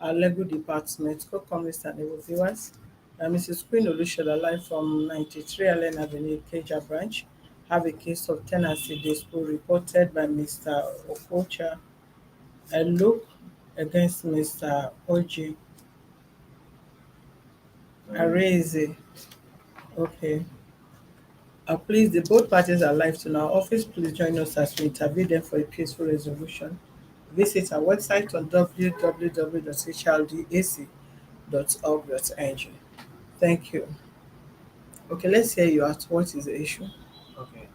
our legal department, co-columnists and able viewers. Mrs. Queen Olushola, live from 93 Allen Avenue, Ikeja branch, have a case of tenancy dispute reported by Mr. Ockocha, a look against Mr. Oji Arirnze. Okay. Please, the both parties are live to our office. Please join us as we intervene them for a peaceful resolution. Visit our website on www.hrdac.org.ng. Thank you. Okay, let's hear you out. What is the issue? Okay.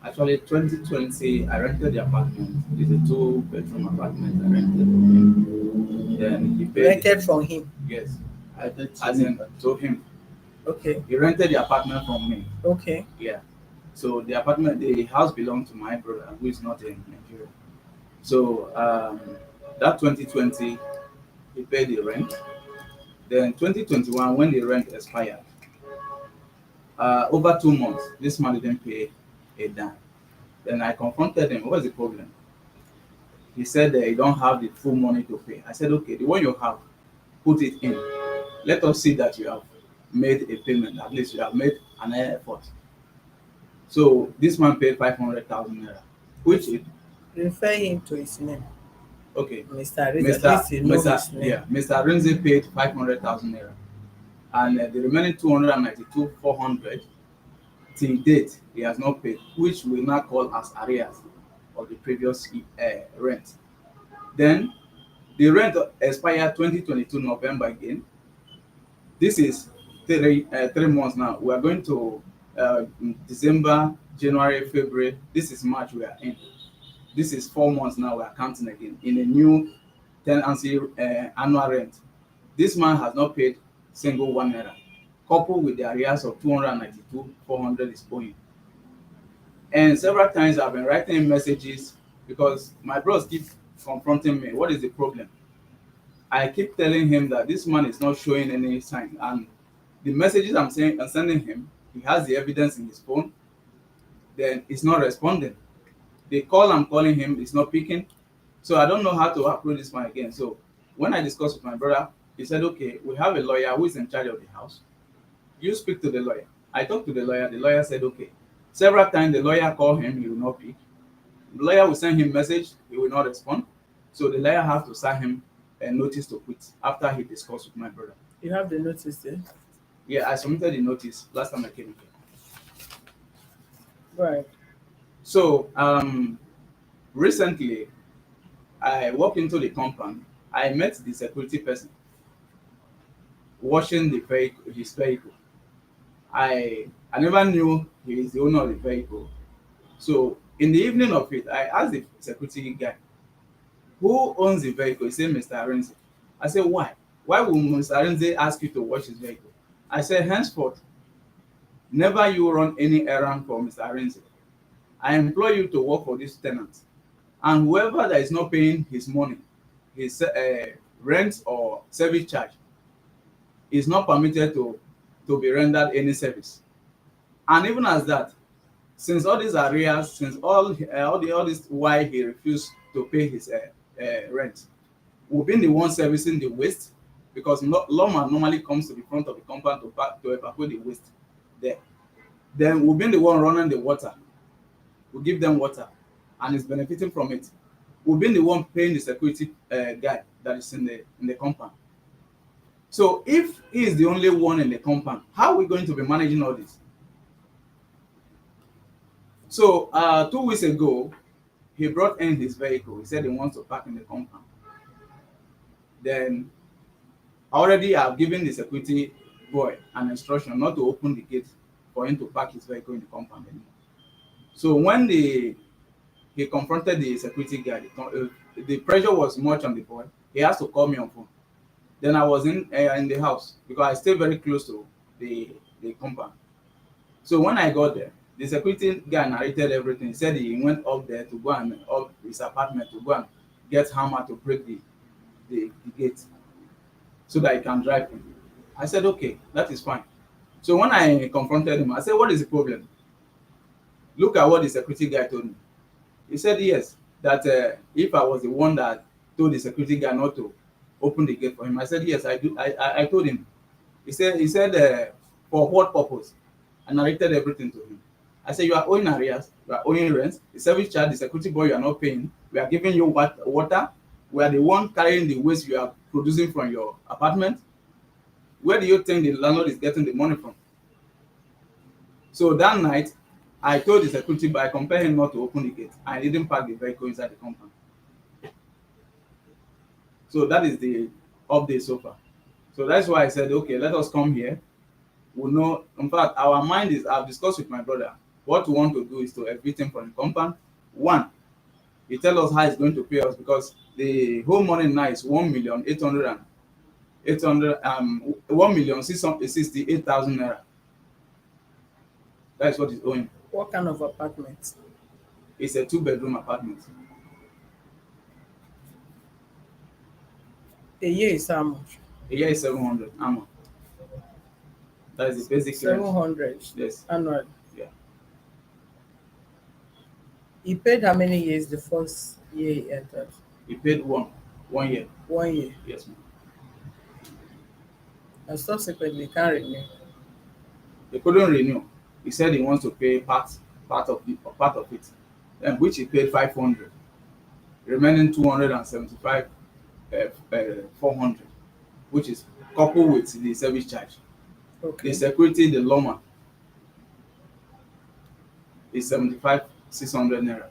Actually, 2020, I rented the apartment. It's a two-bedroom apartment I rented from him. Then he paid. Rented from him. Yes, I did as in to him. Okay. He rented the apartment from me. Okay. Yeah. So the house belonged to my brother, who is not in Nigeria. So that 2020, he paid the rent. Then 2021, when the rent expired, over 2 months, this man didn't pay a dime. Then I confronted him. What's the problem? He said that he don't have the full money to pay. I said, okay, the one you have, put it in. Let us see that you have made a payment. At least you have made an effort. So this man paid 500,000 naira, which it Refer him to his name. okay. Mr. Arirnze. At least you know his name. Yeah, Mr. Arirnze paid 500,000 naira, and the remaining 292,400 till date he has not paid, which we now call as arrears of the previous rent. Then the rent expired 2022 November again. This is 3 months now. We are going to December, January, February. This is March we are in. This is 4 months now we are counting again in a new tenancy annual rent. This man has not paid single one naira, coupled with the arrears of 292,400 is owing. And several times I've been writing messages because my bros keep confronting me. What is the problem? I keep telling him that this man is not showing any sign, and the messages I'm sending him, he has the evidence in his phone. Then he's not responding. The call I'm calling him is not picking. So I don't know how to approach this man again. So when I discussed with my brother, he said, okay, we have a lawyer who is in charge of the house. You speak to the lawyer. I talked to the lawyer. The lawyer said, okay. Several times the lawyer called him, he will not pick. The lawyer will send him message, he will not respond. So the lawyer has to sign him a notice to quit after he discussed with my brother. You have the notice there? Yeah, I submitted the notice last time I came here. Right. So recently, I walked into the compound. I met the security person washing the vehicle, his vehicle. I never knew he is the owner of the vehicle. So in the evening of it, I asked the security guy, who owns the vehicle? He said, Mr. Arirnze. I said, why? Why will Mr. Arirnze ask you to wash his vehicle? I said, henceforth, never you run any errand for Mr. Arirnze. I employ you to work for this tenant. And whoever that is not paying his money, his rent or service charge, is not permitted to be rendered any service. And even as that, since all these arrears, since all this why he refused to pay his rent, we've been the one servicing the waste, because lawman normally comes to the front of the compound to evacuate the waste there. Then we've been the one running the water. We give them water, and is benefiting from it. We've been the one paying the security guy that is in the compound. So if he is the only one in the compound, how are we going to be managing all this? So 2 weeks ago, he brought in his vehicle. He said he wants to park in the compound. Then already I've given the security boy an instruction not to open the gate for him to park his vehicle in the compound anymore. So when he confronted the security guy, the pressure was much on the boy. He has to call me on phone. Then I was in the house because I stay very close to the compound. So when I got there, the security guy narrated everything. He said he went up there to go and up his apartment to go and get hammer to break the gate so that he can drive in. I said, okay, that is fine. So when I confronted him, I said, what is the problem? Look at what the security guy told me. He said, yes, that if I was the one that told the security guy not to open the gate for him. I said, yes, I do. I told him. He said, for what purpose? I narrated everything to him. I said, you are owing arrears, you are owing rent, the service charge, the security boy you are not paying. We are giving you water. We are the one carrying the waste you are producing from your apartment. Where do you think the landlord is getting the money from? So that night, I told the security boy, I compelled him not to open the gate. I didn't park the vehicle inside the compound. So that is the update so far. So that's why I said, okay, let us come here. We know, in fact, our mind is, I've discussed with my brother, what we want to do is to evict him from the compound. One, he tell us how he's going to pay us because the whole money now is 1,668,000 naira. That is what he's owing. What kind of apartment? It's a 2-bedroom apartment. A year is how much? A year is 700 annual. That is the basic rent. 700 Yes. annually. Yeah. He paid how many years the first year he entered? He paid 1 year. 1 year. Yes, ma'am. And subsequently he can't renew. He couldn't renew. He said he wants to pay part of it, and which he paid 500. Remaining 275, 400, which is coupled with the service charge. Okay. The security, the lawman, is 75,600 naira.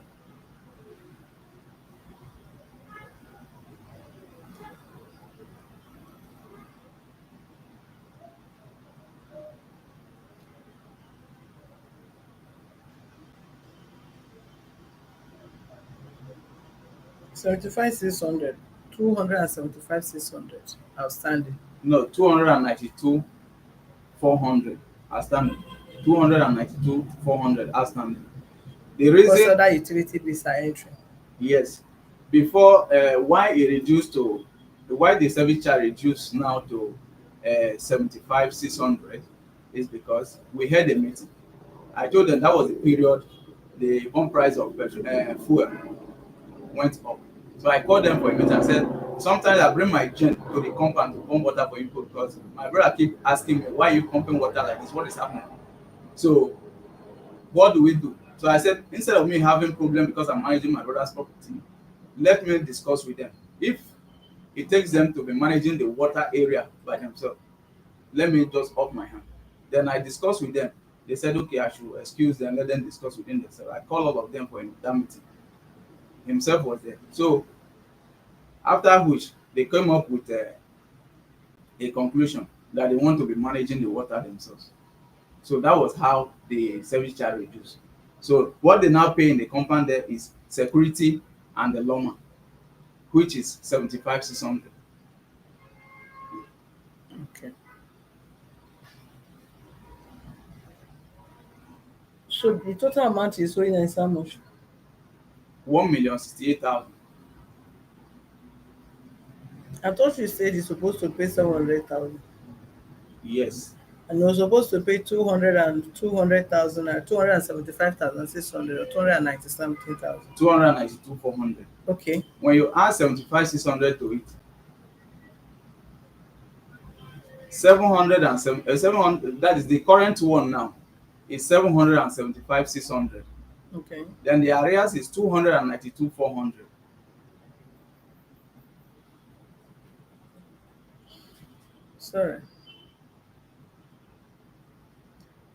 Seventy-five 600. 275 600 outstanding. No, 292 400 outstanding. 292 400 outstanding. The Because reason, other utility bills are entering. yes, before why it reduced to why the service charge reduced now to 75 600 is because we had a meeting. I told them that was the period the pump price of fuel went up. So I called them for a meeting. I said, sometimes I bring my gen to the compound to pump water for you because my brother keep asking me, why are you pumping water like this? What is happening? So what do we do? So I said, instead of me having problem because I'm managing my brother's property, let me discuss with them. If it takes them to be managing the water area by themselves, let me just up my hand. Then I discussed with them. They said, okay, I should excuse them, let them discuss within themselves. I called all of them for that meeting. Himself was there. So after which they came up with a conclusion that they want to be managing the water themselves. So that was how the service charge reduced. So what they now pay in the compound there is security and the lawman, which is 75 600. Okay. So the total amount is owing is how much? 1,068,000. I thought you said he's supposed to pay 700,000. Yes. And you're supposed to pay 200,000 or 275,600 or 290 something thousand. 292 400. Okay. When you add 75 600 to it, 700, that is the current one now, is 775 600. Okay. Then the arrears is 292 400. Sorry.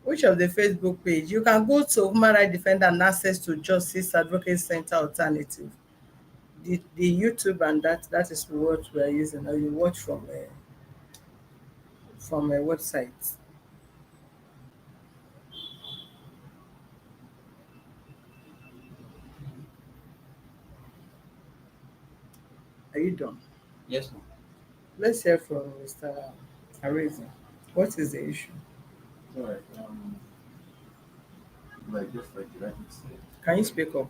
Which of the Facebook page? You can go to Human Rights Defender and Access to Justice Advocate Center Alternative. The YouTube and that is what we are using. Or you watch from a website. Are you done? Yes, ma'am. Let's hear from Mr. Arirnze. What is the issue? All right. Just like you rightly said, Can you speak up?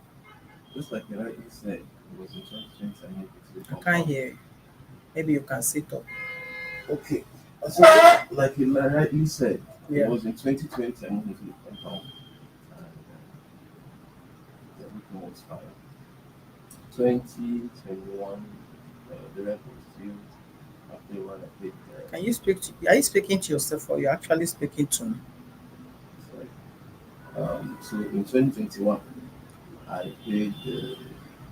just like you rightly said, it was in 2020 I moved to the I can't compound. hear you. Maybe you can sit up. Okay. So, like you rightly said, Yeah. it was in 2020 I moved into the compound, and everything was fine. 2021, the rent was due. day when I paid. Can you speak to? Are you speaking to yourself or you're actually speaking to me? Sorry. So in 2021, I paid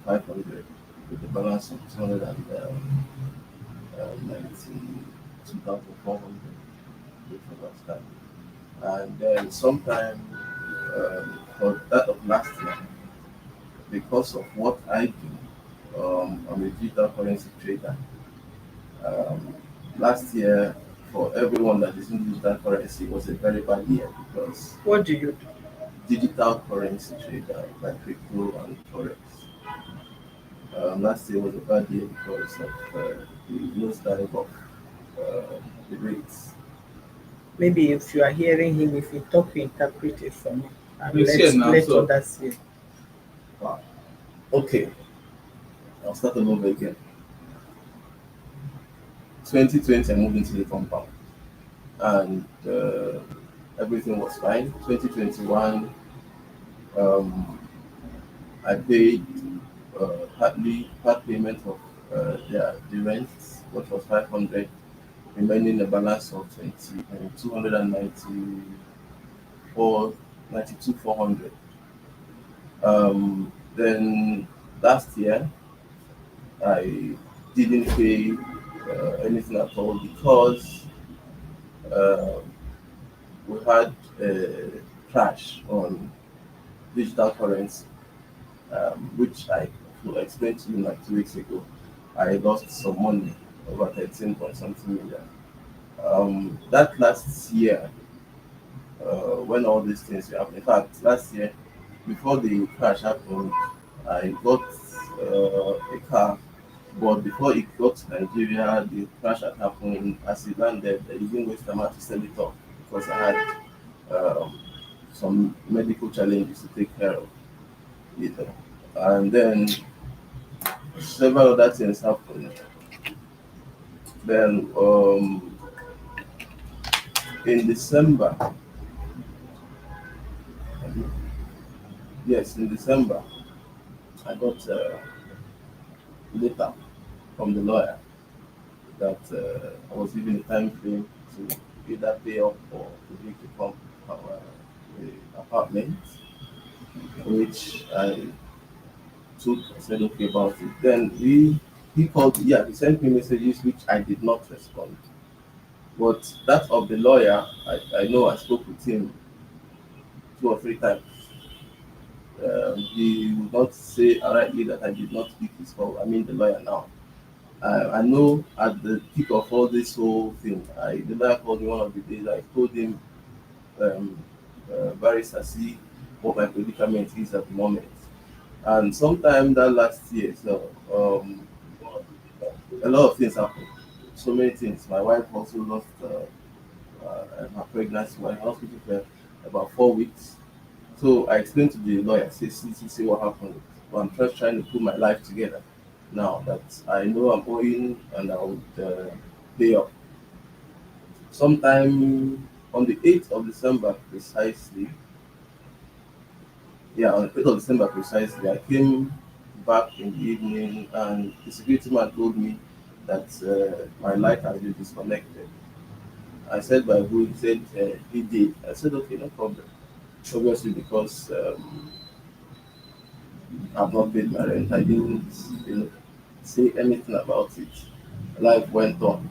500 with the balance of 292,400, which was outstanding. And then sometime for that of last year, because of what I do, I'm a digital currency trader. Um, Last year, for everyone that is in digital currency, was a very bad year because What do you do? digital currency trader like crypto and forex. Last year was a bad year because of the nosedive of the rates. Maybe if you are hearing him, if you talk, you interpret it for me, and It's here now, let so others hear. Wow. Okay, I'll start all over again. 2020, I moved into the compound, and everything was fine. 2021, um, I paid part payment of the rent, which was 500, remaining a balance of 294, 400. Then last year, I didn't pay anything at all because uh, we had a crash on digital currency, which I explained to you like 2 weeks ago. I lost some money, over 13 point something million. That last year, when all these things happened, in fact, last year, before the crash happened, I got a car, but before it got to Nigeria, the crash had happened. As it landed, I didn't waste time to sell it off because I had some medical challenges to take care of, you know. And then several other things happened. Then in December, yes, in December, I got a letter from the lawyer that I was given a time frame to either pay up or to make the apartment, which I took. I said okay about it. Then he called, yeah, he sent me messages which I did not respond. But that of the lawyer, I know I spoke with him 2 or 3 times. He would not say rightly that I did not pick his call. I mean the lawyer now. I know at the peak of all this whole thing, the lawyer called me one of the days. I told him, um, barrister, see what my predicament is at the moment. And sometime that last year, so a lot of things happened. So many things. My wife also lost her pregnancy. My hospital for about 4 weeks. So I explained to the lawyer, see what happened. But I'm just trying to put my life together now that I know I'm owing and I would pay up. Sometime on the 8th of December precisely, yeah, on the 8th of December precisely, I came back in the evening and the security man told me that my light has been disconnected. I said by who? He said he did. I said okay, no problem. Obviously because I've not paid my rent. I didn't, you know, say anything about it. Life went on,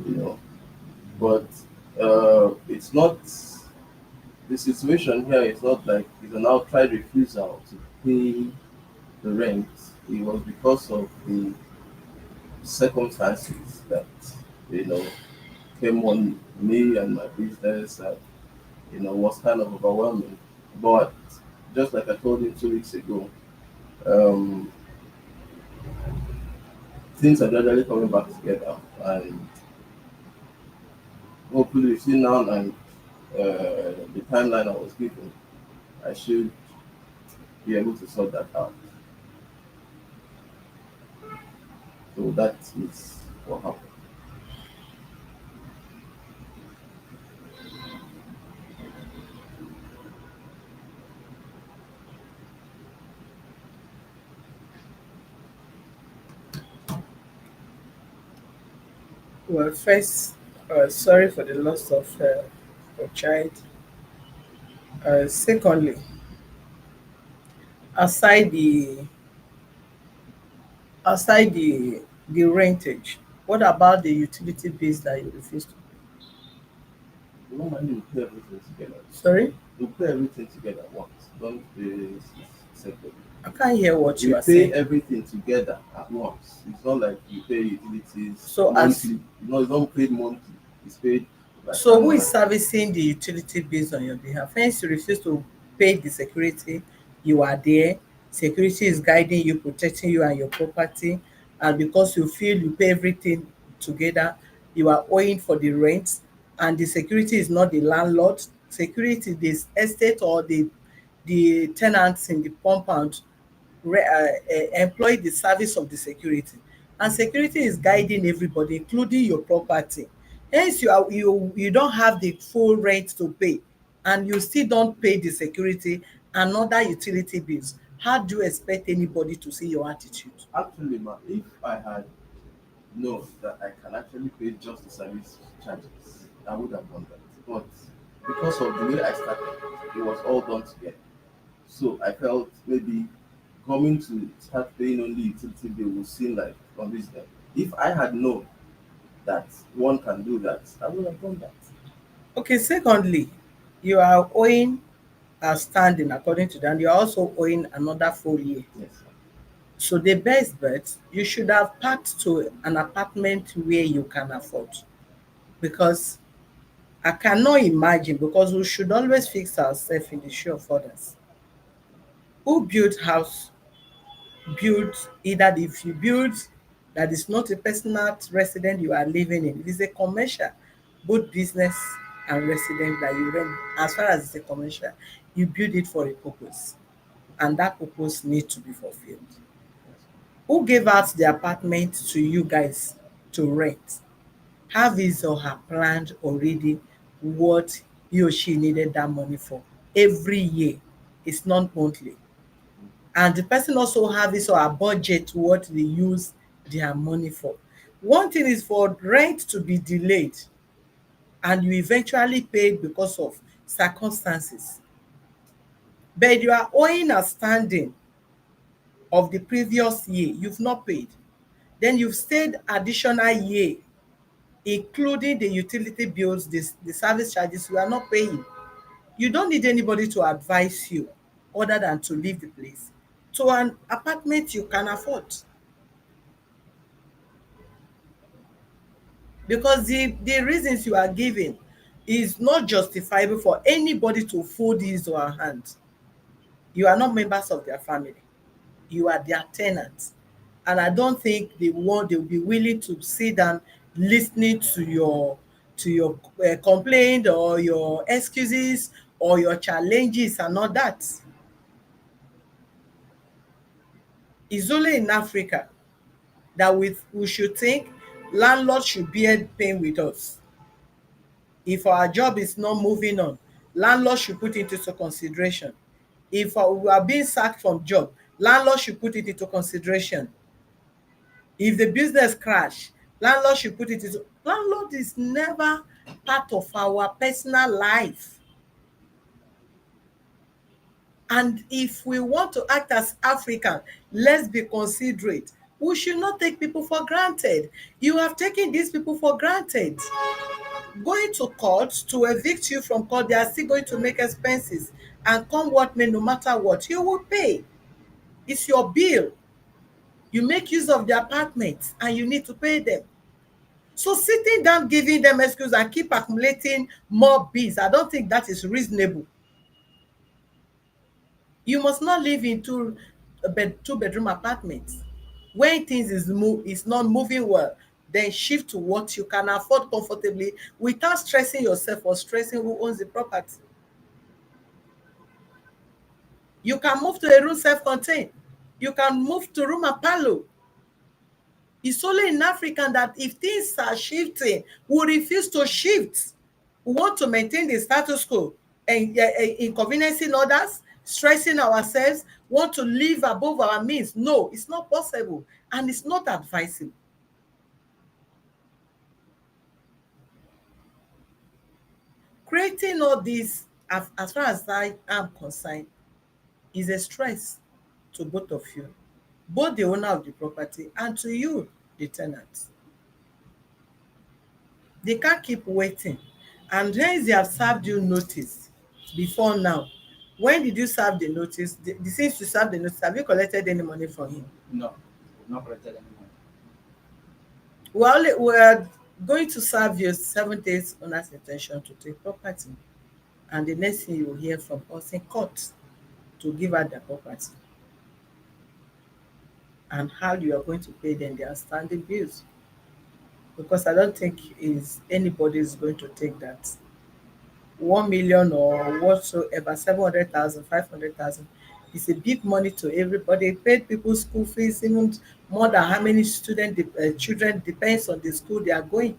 you know. But it's not the situation here is not like it's an outright refusal to pay the rent. It was because of the circumstances that you know came on me and my business and was kind of overwhelming. But just like I told you 2 weeks ago, um, things are gradually coming back together, and hopefully, see now and the timeline I was given, I should be able to sort that out. So that is what happened. Well, first, sorry for the loss of a child. Secondly, aside the aside the rentage, what about the utility bills that you refuse to pay? Normally, we pay everything together. Sorry, We pay everything together once. Don't pay separately. I can't hear what We you are pay saying. everything together at once. It's not like you pay utilities So as monthly. No, it's not paid monthly. It's paid like so who is annually. servicing the utility bills on your behalf? Hence, you refuse to pay the security. You are there. Security is guiding you, protecting you and your property. And because you feel you pay everything together, you are owing for the rent. And the security is not the landlord. Security, this estate or the tenants in the compound employ the service of the security, and security is guiding everybody including your property. Hence you don't have the full rent to pay, and you still don't pay the security and other utility bills. How do you expect anybody to see your attitude? Actually, ma, if I had known that I can actually pay just the service charges, I would have done that. But because of the way I started, it was all done together. So I felt maybe coming to start paying only utility bill would seem like unreasonable. If I had known that one can do that, I would have done that. Okay, secondly, you are owing outstanding according to that. You are also owing another full year. Yes. So the best bet, you should have packed to an apartment where you can afford, because I cannot imagine, because we should always fix ourselves in the shoe of others. Who built house, build, either if you build that is not a personal resident you are living in, it is a commercial, both business and resident that you rent. As far as it's a commercial, you build it for a purpose, and that purpose need to be fulfilled. Who gave out the apartment to you guys to rent have his or her planned already what he or she needed that money for every year. It's not monthly. And the person also have his or her budget what they use their money for. One thing is for rent to be delayed and you eventually paid because of circumstances, but you are owing a standing of the previous year, you've not paid. Then you've stayed additional year, including the utility bills, the service charges you are not paying. You don't need anybody to advise you other than to leave the place to an apartment you can afford, because the reasons you are giving is not justifiable for anybody to fold his or her hand. You are not members of their family, you are their tenants, and I don't think they'll be willing to sit down listening to your complaint or your excuses or your challenges and all that. It's only in Africa that we should think landlord should bear pain with us. If our job is not moving on, landlord should put it into consideration. If we are being sacked from job, landlord should put it into consideration. If the business crash, landlord should put it into. Landlord is never part of our personal life. And if we want to act as African, let's be considerate. We should not take people for granted. You have taken these people for granted. Going to court to evict you from court, they are still going to make expenses. And come what may, no matter what, you will pay. It's your bill. You make use of the apartment and you need to pay them. So sitting down giving them excuse and keep accumulating more bills, I don't think that is reasonable. You must not live in two bedroom apartments. When things is not moving well, then shift to what you can afford comfortably without stressing yourself or stressing who owns the property. You can move to a room self-contained. You can move to room and parlour. It's only in Africa that if things are shifting, we refuse to shift. We want to maintain the status quo and inconveniencing others, stressing ourselves, want to live above our means. No, it's not possible and it's not advisable. creating all this, as far as I am concerned, is a stress to both of you, both the owner of the property and to you, the tenant. They can't keep waiting. And hence they have served you notice before now. When did you serve the notice? Since you served the notice, have you collected any money from him? No, we've not collected any money. Well, we're going to serve you 7 days owner's intention to take property. And the next thing you will hear from us in court to give her their property. And how you are going to pay them their outstanding bills. Because I don't think anybody is going to take that 1 million or whatsoever, 700,000, 500,000 is a big money to everybody. Paid people's school fees, even more than how many children, depends on the school they are going.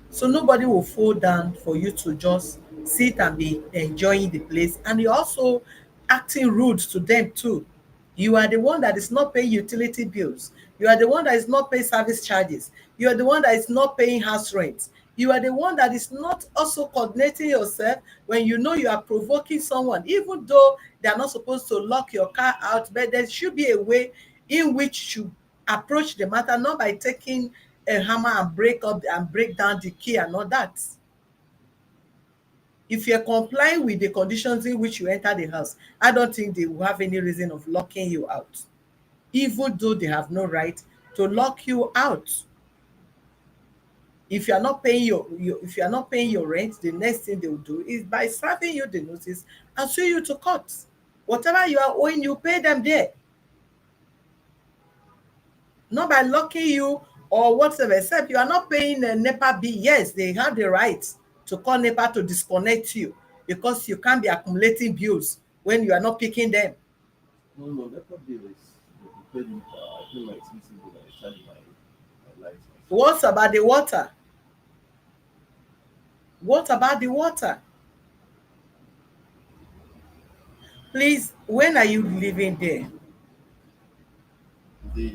So nobody will fall down for you to just sit and be enjoying the place. And you're also acting rude to them too. You are the one that is not paying utility bills. You are the one that is not paying service charges. You are the one that is not paying house rent. You are the one that is not also coordinating yourself when you know you are provoking someone, even though they are not supposed to lock your car out. But there should be a way in which you approach the matter, not by taking a hammer and break down the key and all that. If you're complying with the conditions in which you enter the house, I don't think they will have any reason of locking you out, even though they have no right to lock you out. If you are not paying your rent, the next thing they will do is by serving you the notice and sue you to court. Whatever you are owing, you pay them there. Not by locking you or whatever, except you are not paying a NEPA bill. Yes, they have the right to call NEPA to disconnect you because you can't be accumulating bills when you are not picking them. No, that probably is the pay me. I pay my utility bill and I charge my lights. What about the water? What about the water? Please, when are you living there? The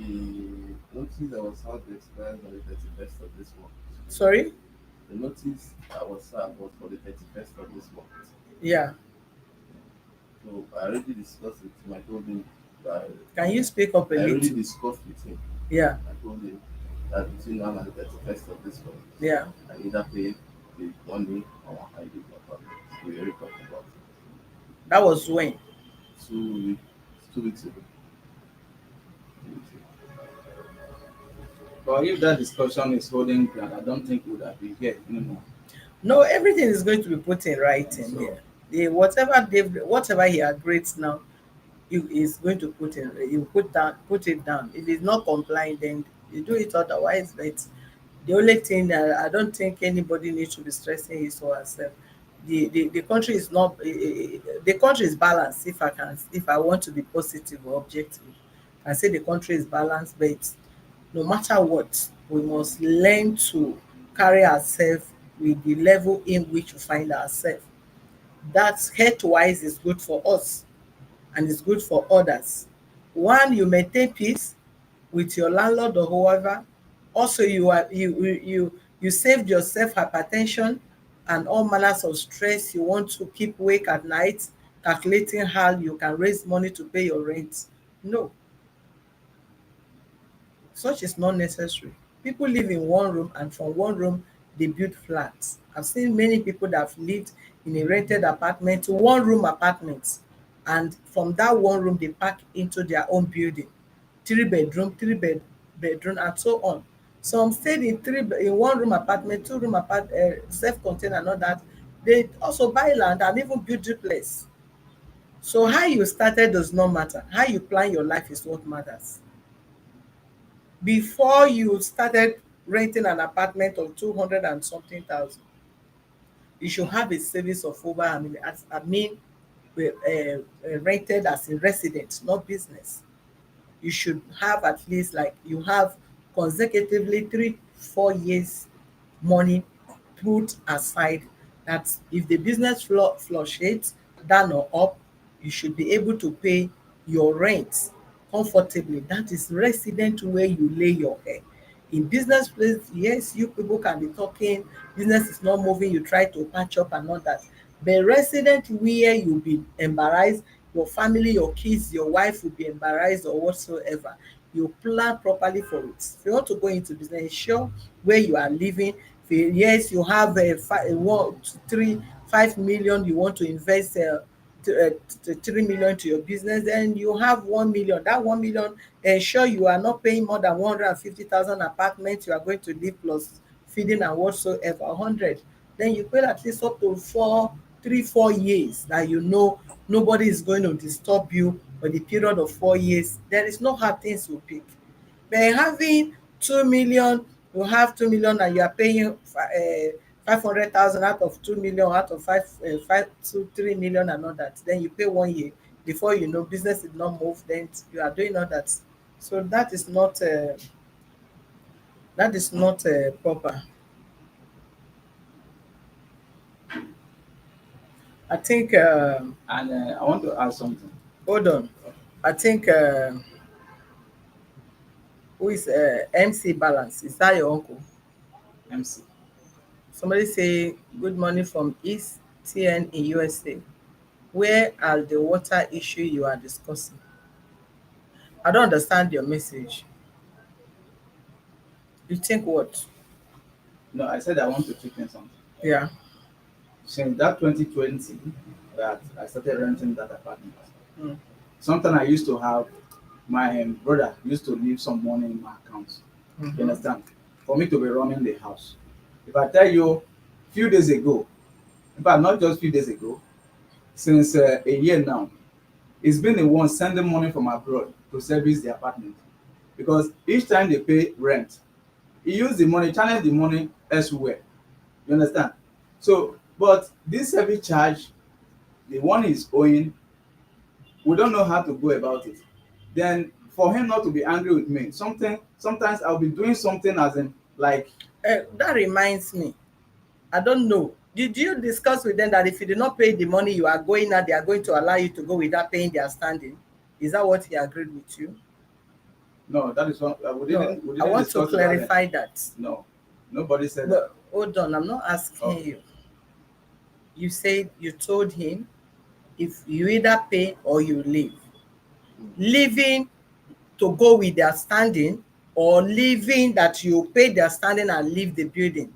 notice I was served expires on the 31st of this month. Sorry? The notice I was served was for the 31st of this month. Yeah. So I already discussed with him. I told him that Can you speak up a I already little? discussed with him. Yeah, I told him that between now and the 31st of this month, yeah. I either pay the money or I leave my property. So we already talked about it. That was when? 2 weeks, 2 weeks ago. 2 weeks ago. But if that discussion is holding ground, I don't think we would have been here anymore. No, everything is going to be put in writing So, here. Whatever he agrees now, you is going to put in. You put it down. If it's not complying, then you do it otherwise. But the only thing that I don't think anybody needs to be stressing is for herself. The country is not the country is balanced. If I want to be positive or objective, I say the country is balanced, but no matter what, we must learn to carry ourselves with the level in which we find ourselves. That health-wise is good for us and it's good for others. One, you maintain peace with your landlord or whoever. Also, you saved yourself hypertension and all manners of stress. You want to keep awake at night, calculating how you can raise money to pay your rent. No, such is not necessary. People live in one room and from one room they build flats. I've seen many people that have lived in a rented apartment to one room apartments, and from that one room they pack into their own building, three bedroom and so on. Some stayed in one room apartment, two-room self-contained and all that. They also buy land and even build duplex. So how you started does not matter. How you plan your life is what matters. Before you started renting an apartment of 200 and something thousand, you should have a savings of over, rented as a resident, not business. You should have at least, like, you have consecutively 3 4 years money put aside, that if the business fluctuates down or up, you should be able to pay your rent comfortably. That is resident where you lay your head. In business place, yes, you people can be talking, business is not moving, you try to patch up and all that. But resident where you be embarrassed, your family, your kids, your wife will be embarrassed or whatsoever. You plan properly for it. If you want to go into business, ensure where you are living. Yes, you have a 5 million you want to invest, to 3 million to your business, then you have 1 million. That 1 million, ensure you are not paying more than 150,000 apartment you are going to live plus feeding and whatsoever 100. Then you pay at least up to 4 3 4 years that you know nobody is going to disturb you for the period of 4 years. There is no hard things to pick. But having 2 million, you have 2 million and you are paying 500,000 out of 2 million, out of 3 million and all that. Then you pay 1 year. Before you know, business did not move. Then you are doing all that. So that is not proper. I think. And I want to add something. Hold on. I think. Who is MC Balance? Is that your uncle? MC. Somebody say good morning from East TN in USA. Where are the water issue you are discussing? I don't understand your message. You think what? No, I said I want to chip in something. Yeah. Since that 2020 that I started renting that apartment, Mm. something I used to have, my brother used to leave some money in my account. You Mhm. understand? For me to be running the house. If I tell you, few days ago, in fact, not just few days ago, since a year now, he's been the one sending money from abroad to service the apartment. Because each time they pay rent, he use the money, channel the money elsewhere. You understand? So, but this service charge, the one he's owing, we don't know how to go about it. Then for him not to be angry with me, sometimes I'll be doing something as in like That reminds me. I don't know. Did you discuss with them that if you did not pay the money you are going out, they are going to allow you to go without paying their standing? Is that what he agreed with you? no, that is what we No, didn't we I didn't want to discuss about it. clarify that. No, nobody said that. But hold on, I'm not asking Okay. you. You said you told him if you either pay or you leave. Leaving to go with their standing or leaving that you pay their standing and leave the building.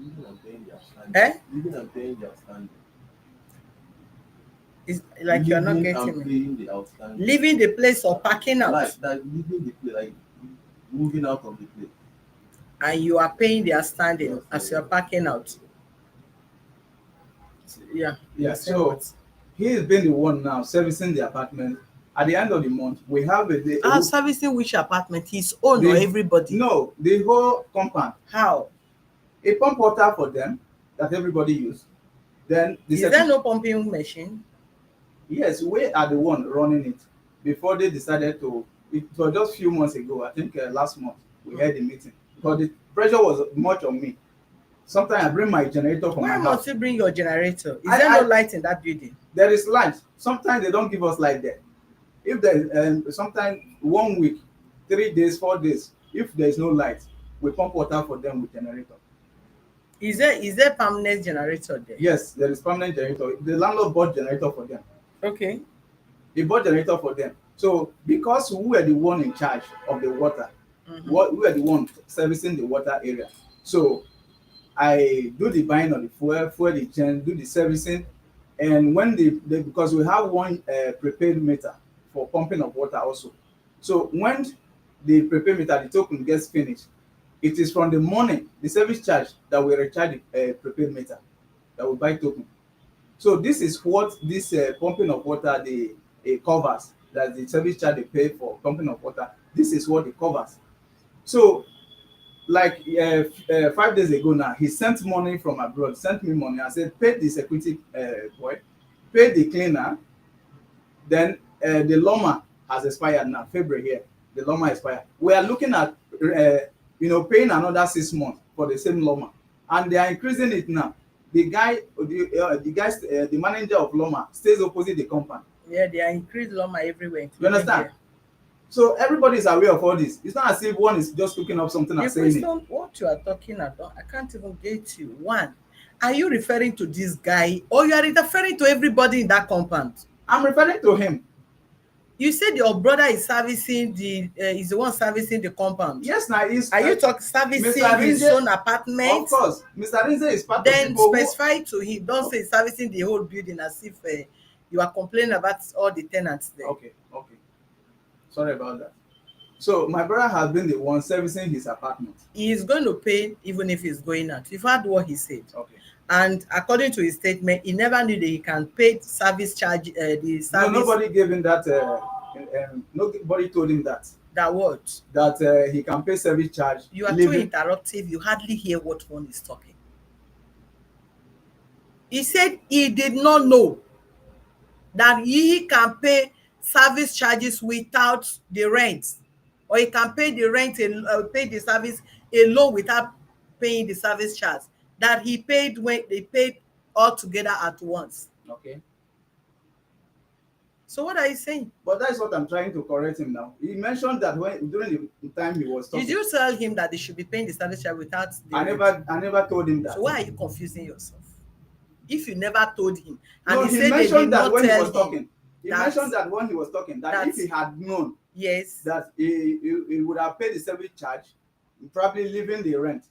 Leaving and paying their standing. Eh? Leaving and paying their standing. It's like you're not Leaving getting and me. paying the outstanding. Leaving the place or parking out, Like leaving the place, like moving out of the place. and you are paying their standing Yes, as yes. you're parking out. Yeah. Yeah, you're saying so what? he has been the one now servicing the apartment. At the end of the month, we have a day. Servicing which apartment? His own or the, everybody? no, the whole compound. How? A pump water for them that everybody use. Then the Is there no pumping machine? Yes, we are the one running it. Before they decided to, it was just few months ago, I think last month, we had a meeting. Because the pressure was much on me. Sometimes I bring my generator from Why my must house. you bring your generator? Is I- there no I- light in that building? There is light. Sometimes they don't give us light there. If there is, sometimes 1 week, 3 days, 4 days, if there is no light, we pump water for them with generator. Is there permanent generator there? Yes, there is permanent generator. The landlord bought generator for them. Okay. He bought generator for them. So because we were the one in charge of the water, Mhm. we were the one servicing the water area. So I do the buying of the fuel the change, do the servicing, and when because we have one prepaid meter for pumping of water also. So when the prepaid meter, the token gets finished, it is from the money, the service charge, that we recharge the prepaid meter, that we buy token. So this is what this pumping of water the covers. That the service charge they pay for pumping of water. This is what it covers. So like 5 days ago now, he sent money from abroad, sent me money. I said, pay the security boy, pay the cleaner. Then the lawma has expired now, February here. The lawma expired. We are looking at paying another 6 months for the same lawma, and they are increasing it now. The manager of lawma stays opposite the compound. Yeah, they are increased lawma everywhere. You understand? Here. So everybody is aware of all this. It's not as if one is just cooking up something The and saying it. question, what you are talking about, I can't even get you. One, are you referring to this guy or you are referring to everybody in that compound? I'm referring to him. You said your brother is servicing is the one servicing the compound. Yes, now he's. Are you talking servicing Mr. his Arirnze, own apartment? of course, Mr. Arirnze is part of Then people who. specify to him. Don't say servicing the whole building as if you are complaining about all the tenants there. Okay, okay. Sorry about that. So my brother has been the one servicing his apartment. He is going to pay even if he's going out. You've heard what he said. Okay. And according to his statement, he never knew that he can pay service charge. The service. No, nobody gave him that. Nobody told him that. That what? That he can pay service charge. You are too interruptive. You hardly hear what one is talking. He said he did not know that he can pay service charges without the rent, or he can pay the rent and pay the service alone without paying the service charge. That he paid when they paid all together at once. Okay. So what are you saying? But that's what I'm trying to correct him now. He mentioned that during the time he was talking. Did you tell him that they should be paying the service charge without the rent? I never told him that. So why are you confusing yourself? If you never told him, and no, he said mentioned they did that not when he tell was talking. He that, mentioned that when he was talking, that if he had known, yes, that he would have paid the service charge, probably leaving the rent.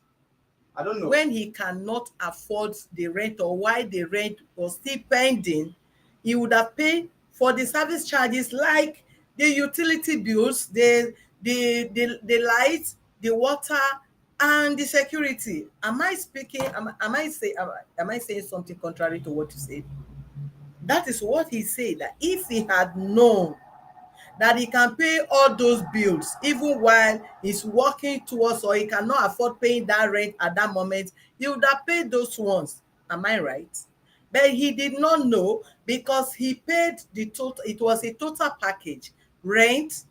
I don't know. When he cannot afford the rent, or why the rent was still pending, he would have paid for the service charges like the utility bills, the lights, the water, and the security. Am I speaking? Am I saying something contrary to what you said? That is what he said. That if he had known that he can pay all those bills even while he's working towards, or he cannot afford paying that rent at that moment, he would have paid those ones. Am I right? But he did not know, because he paid the total. It was a total package: rent,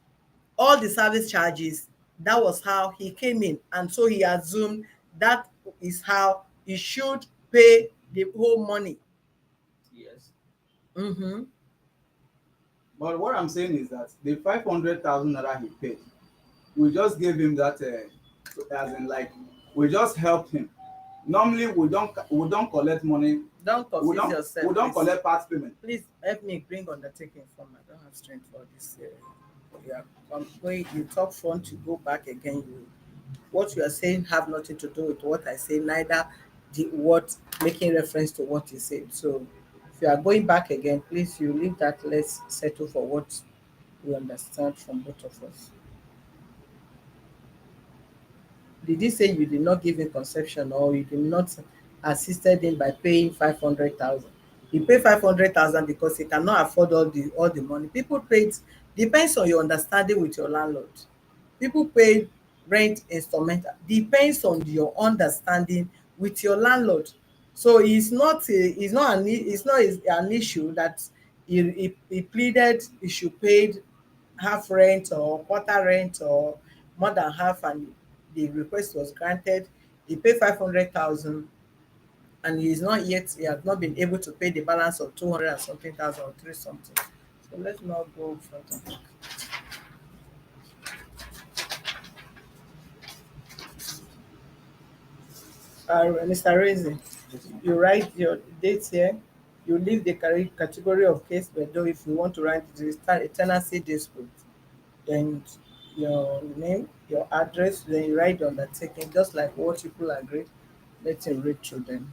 all the service charges. That was how he came in, and so he assumed that is how he should pay the whole money. Yes. Mm-hmm. But what I'm saying is that the 500,000 naira he paid, we just gave him that, as in like, we just helped him. Normally we don't collect money. Don't confuse yourself. We don't collect part payment. Please help me bring undertaking form. I don't have strength for this. I'm going. You talk front, you go back again. What you are saying have nothing to do with what I say. Neither what making reference to what you said. So if you are going back again, please you leave that. Let's settle for what we understand from both of us. Did he say you did not give him conception, or you did not assisted him by paying 500,000? He paid 500,000 because he cannot afford all the money. People paid, depends on your understanding with your landlord. People paid rent instrumental, depends on your understanding with your landlord. So it's not an issue that he pleaded he should pay half rent or quarter rent or more than half, and the request was granted. He paid 500,000, and he has not been able to pay the balance of 200 and something thousand, or three something. So let's not go further. Mr. Arirnze, you write your dates here. You leave the category of case below if you want to write a tenancy dispute. Then your name, your address, then you write the undertaking, just like what people agreed. Let him read through them.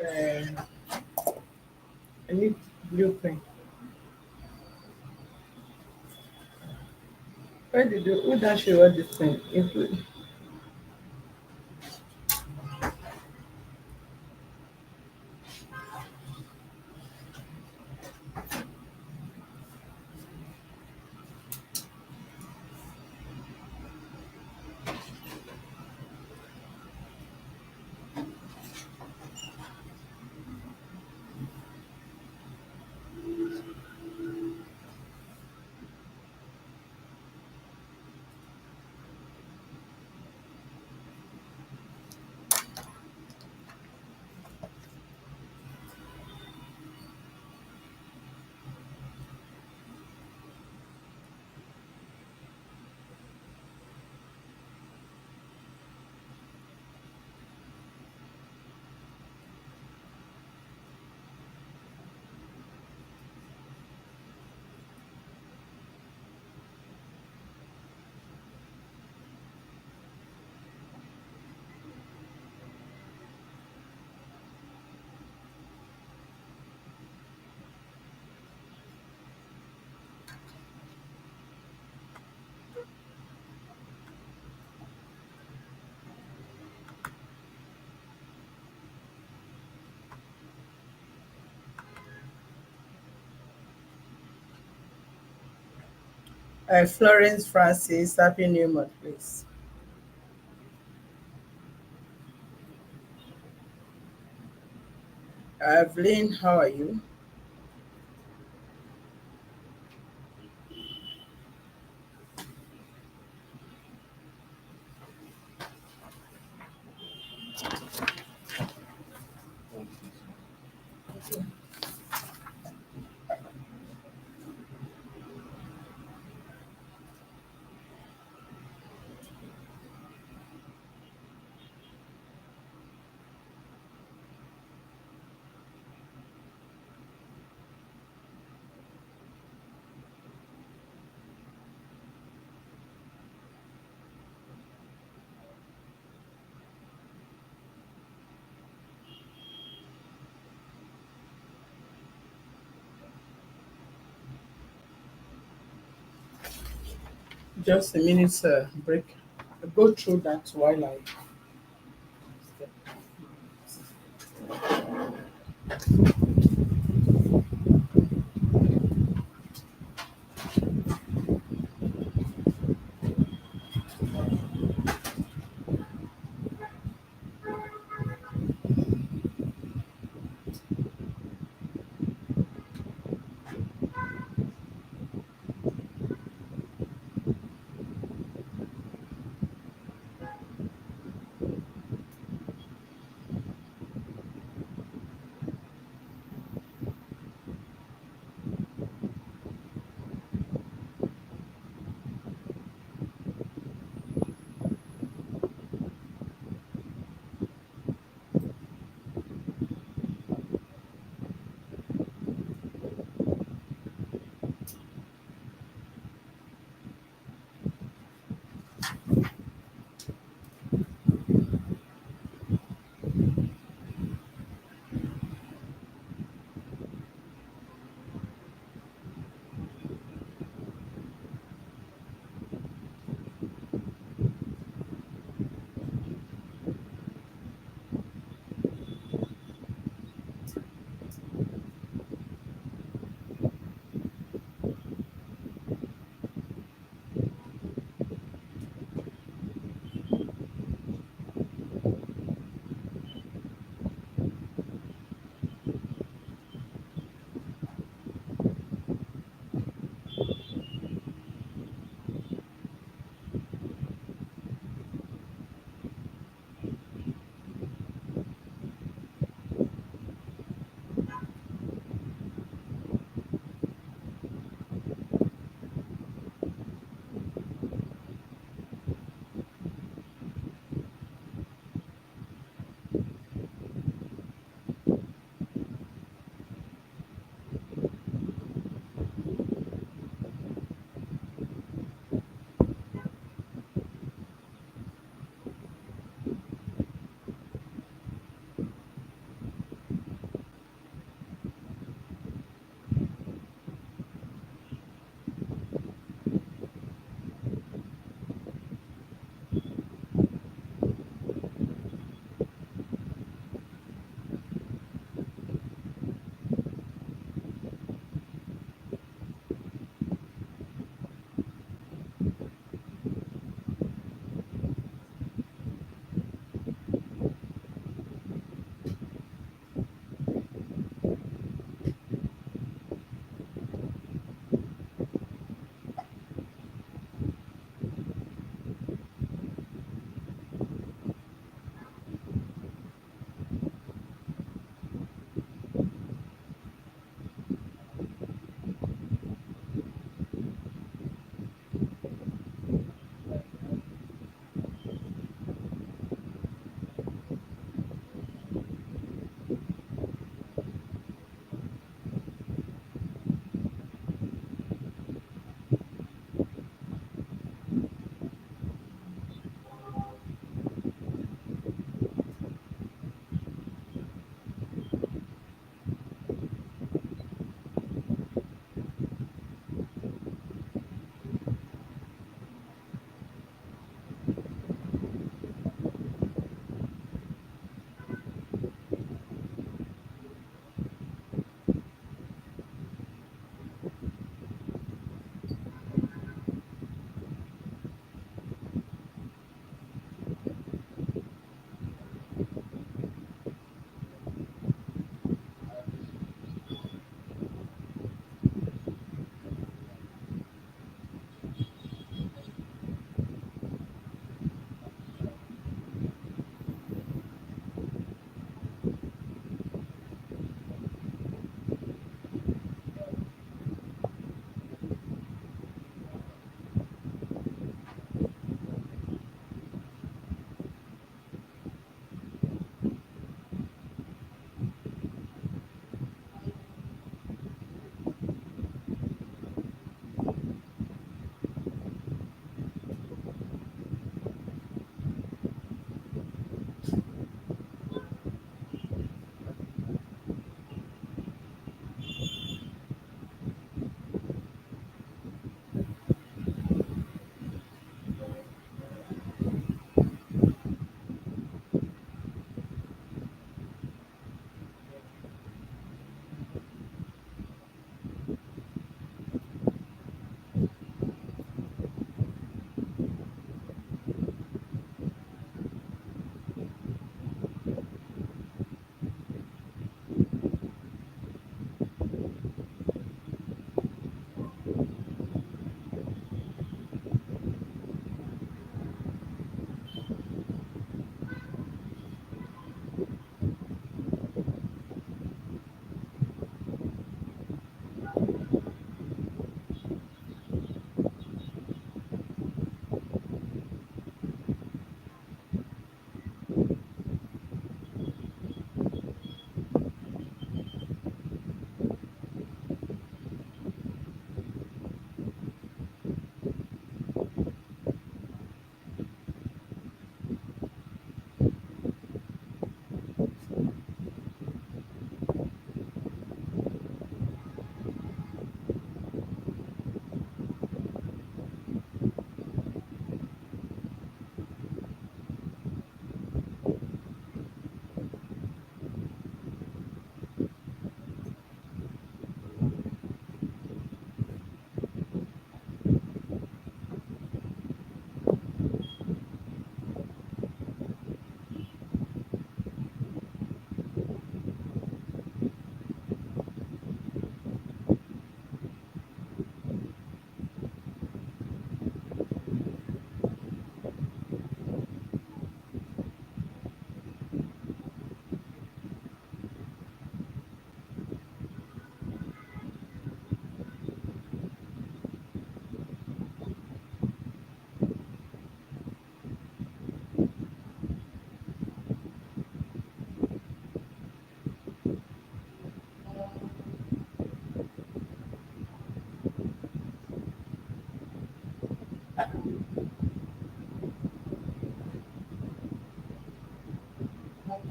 Uh, I need blue pen. Where did you? Who does she write this pen? Include Florence Francis. Happy New Month, please. Evelyn, how are you? Just a minute break. I'll go through that while I.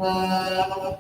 Are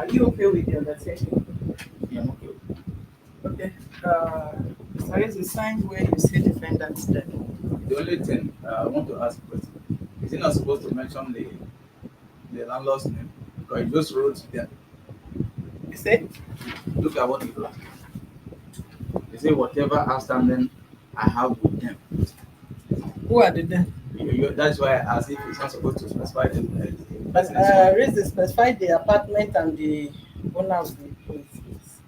you okay with the undertaking? Yeah, I'm okay. Okay. There is a sign where you see defendants dead. The only thing I want to ask a question: is he not supposed to mention the landlord's name? Because he just wrote there. You say? Look at what he wrote. He said, "Whatever outstanding I have with them." Who are the dead? That's why I asked if he's not supposed to specify the person. Is not. Raise the specify the apartment and the owner of the place.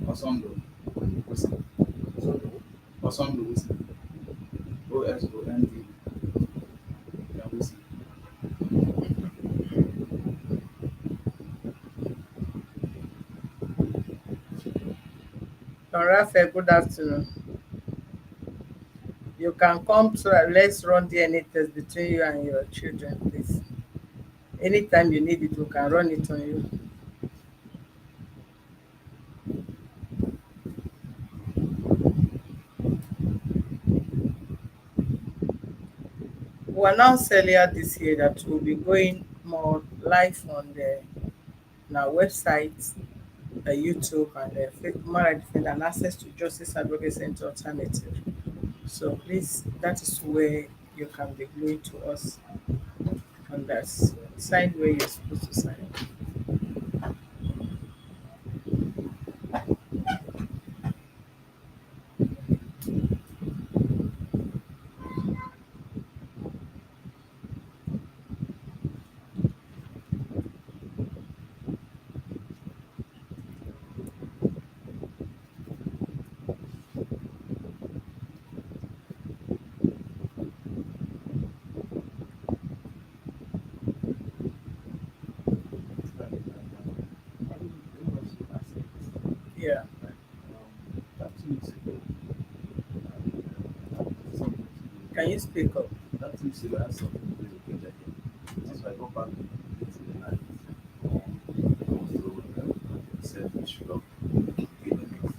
Osondo. Osondo Wilson. OSOND. Yeah, Wilson. Rafael, good afternoon. You can come so that let's run DNA test between you and your children, please. Anytime you need it, we can run it on you. We announced earlier this year that we'll be going more live on our website, YouTube, and Human Rights Defender and Access to Justice Advocacy Center Alternative. So please, that is where you can be going to us on that sign where you're supposed to sign. Yeah. That 2 weeks ago, Can you speak up? that 2 weeks ago, I had something to do with the again. So I got back late in the night. I was told they said we should have given it.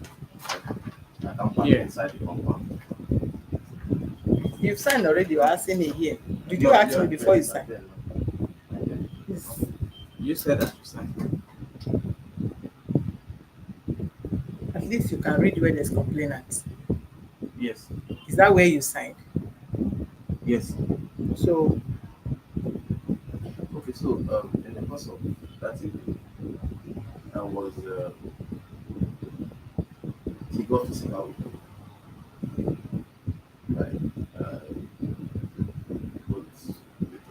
I can't park inside the compound. You've signed already, you're asking me here. Did you No, ask yeah, me before you yeah, signed? yeah. Yes. You said that you signed. At least you can read where there's complainant. Yes. Is that where you signed? Yes. So Okay, so in the course of that evening, I was he got physical with me. Right? With a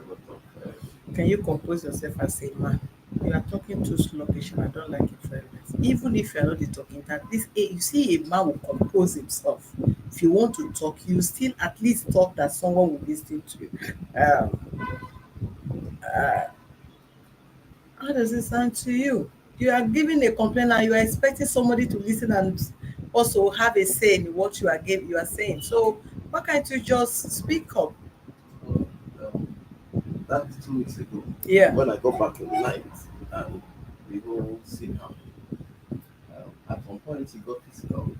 lot of can you compose yourself as a man? You are talking too sluggish and I don't like it very much. Even if you are not the talking type, you see a man will compose himself. If you want to talk, you still at least talk that someone will listen to you. Um, uh, how does it sound to you? You are giving a complaint and you are expecting somebody to listen and also have a say in what you are saying. So why can't you just speak up? that 2 weeks ago Yeah. when I got back in the night and the whole scene happened. At one point, he got physical,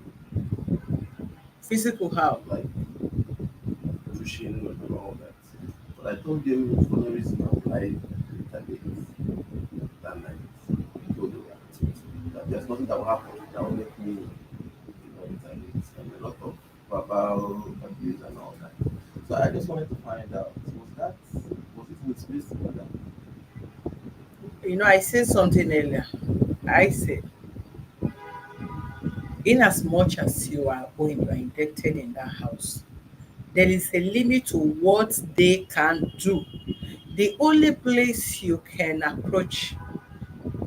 Physical how? like pushing and all that. But I told him for no reason I would lie retaliate that night. I told him that there's nothing that will happen that will make me, retaliate. And a lot of verbal abuse and all that. So I just wanted to find out, was it misplaced together? I said something earlier. I said, in as much as you are owing, you are indebted in that house, there is a limit to what they can do. The only place you can approach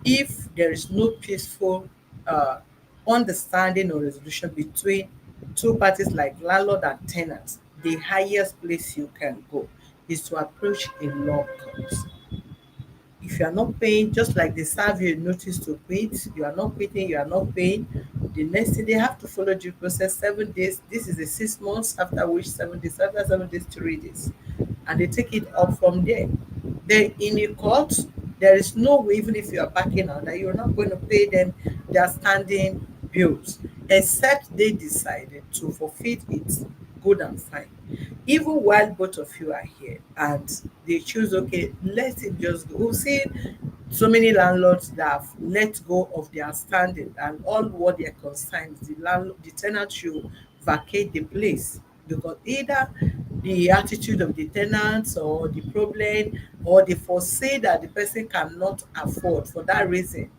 if there is no peaceful uh, understanding or resolution between two parties like landlord and tenant, the highest place you can go is to approach a law court. If you are not paying, just like they serve you a notice to quit, you are not quitting, you are not paying, the next thing they have to follow due process 7 days. This is a 6 months, after which 7 days, after 7 days, 3 days, and they take it up from there. Then in a court, there is no way, even if you are backing out, that you're not going to pay them their standing bills, except they decided to forfeit it. Good and fine. Even while both of you are here and they choose, okay, let it just go. We've seen so many landlords that have let go of their standing, and all what they're concerned, the tenant should vacate the place, because either the attitude of the tenants or the problem, or they foresee that the person cannot afford, for that reason